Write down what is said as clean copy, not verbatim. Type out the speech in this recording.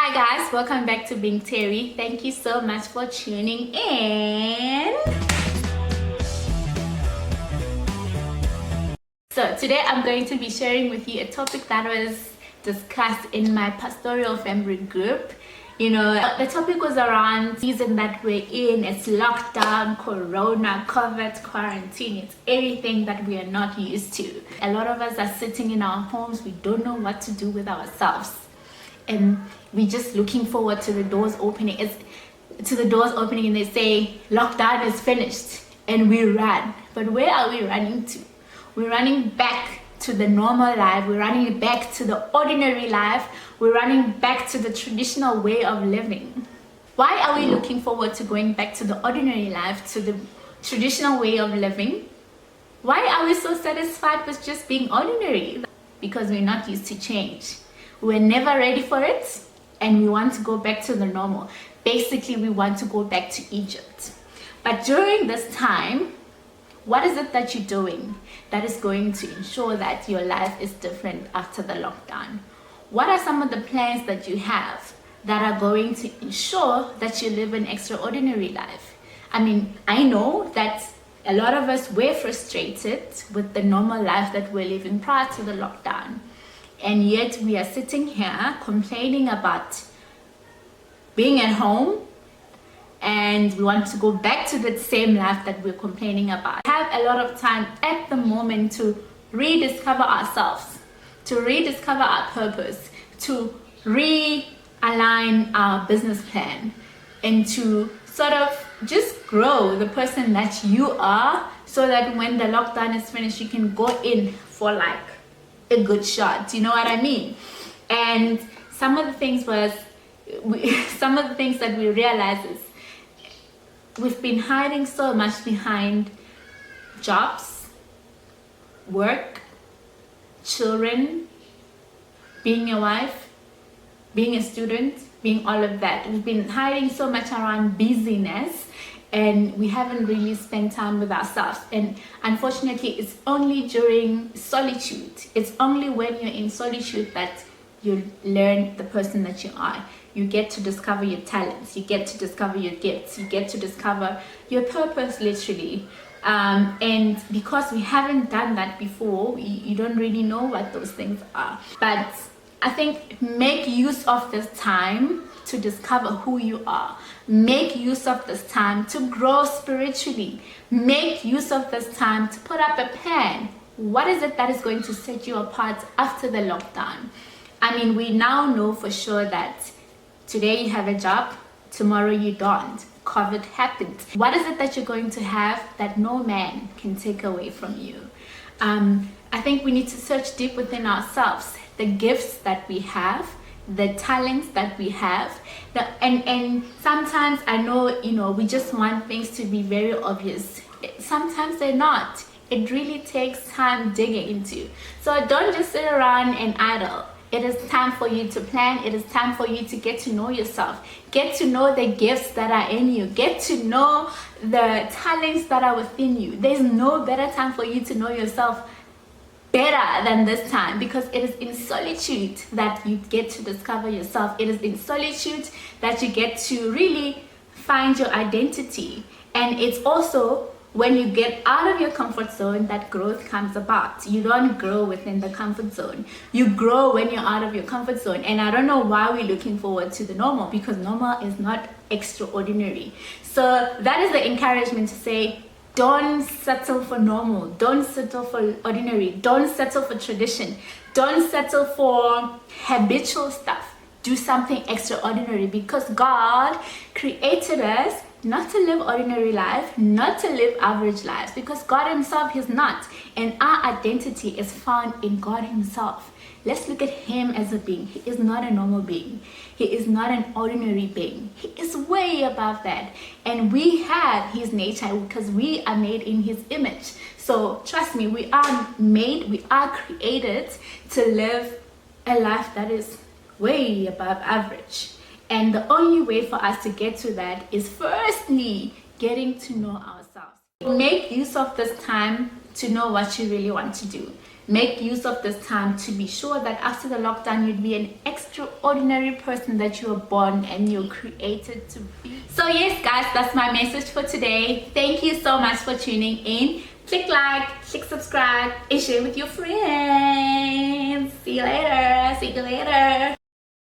Hi guys, welcome back to Being Terry. Thank you so much for tuning in. So today I'm going to be sharing with you a topic that was discussed in my pastoral family group. The topic was around the season that we're in. It's lockdown, corona, COVID, quarantine. It's everything that we are not used to. A lot of us are sitting in our homes. We don't know what to do with ourselves. And we're just looking forward to the doors opening. And they say lockdown is finished and we run. But where are we running to? We're running back to the normal life. We're running back to the ordinary life. We're running back to the traditional way of living. Why are we looking forward to going back to the ordinary life, to the traditional way of living? Why are we so satisfied with just being ordinary? Because we're not used to change. We're never ready for it, and we want to go back to the normal. Basically, we want to go back to Egypt. But during this time, what is it that you're doing that is going to ensure that your life is different after the lockdown? What are some of the plans that you have that are going to ensure that you live an extraordinary life? I know that a lot of us were frustrated with the normal life that we're living prior to the lockdown. And yet we are sitting here complaining about being at home, and we want to go back to the same life that we're complaining about. We have a lot of time at the moment to rediscover ourselves, to rediscover our purpose, to realign our business plan, and to sort of just grow the person that you are, so that when the lockdown is finished, you can go in for like a good shot. You know what I mean? And some of the things that we realize is we've been hiding so much behind jobs, work, children, being a wife, being a student, being all of that. We've been hiding so much around busyness, and we haven't really spent time with ourselves. And unfortunately, it's only during solitude, it's only when you're in solitude that you learn the person that you are. You get to discover your talents, you get to discover your gifts, you get to discover your purpose, literally. And because we haven't done that before, you don't really know what those things are. But I think make use of this time to discover who you are. Make use of this time to grow spiritually. Make use of this time to put up a plan. What is it that is going to set you apart after the lockdown? We now know for sure that today you have a job, tomorrow you don't. COVID happened. What is it that you're going to have that no man can take away from you? I think we need to search deep within ourselves, the gifts that we have, the talents that we have, and sometimes I know, we just want things to be very obvious. Sometimes they're not. It really takes time digging into. So don't just sit around and idle. It is time for you to plan. It is time for you to get to know yourself. Get to know the gifts that are in you. Get to know the talents that are within you. There's no better time for you to know yourself better than this time, because it is in solitude that you get to discover yourself. It is in solitude that you get to really find your identity. And it's also when you get out of your comfort zone that growth comes about. You don't grow within the comfort zone. You grow when you're out of your comfort zone. And I don't know why we're looking forward to the normal, because normal is not extraordinary. So that is the encouragement to say, don't settle for normal. Don't settle for ordinary. Don't settle for tradition. Don't settle for habitual stuff. Do something extraordinary, because God created us not to live ordinary life, not to live average lives, because God himself is not. And our identity is found in God himself. Let's look at him as a being. He is not a normal being. He is not an ordinary being. He is way above that. And we have his nature because we are made in his image. So trust me, we are created to live a life that is way above average. And the only way for us to get to that is firstly getting to know ourselves. Make use of this time to know what you really want to do. make use of this time to be sure that after the lockdown you'd be an extraordinary person that you were born and you're created to be. So yes guys, that's my message for today. Thank you so much for tuning in. Click like, click subscribe, and share with your friends. See you later.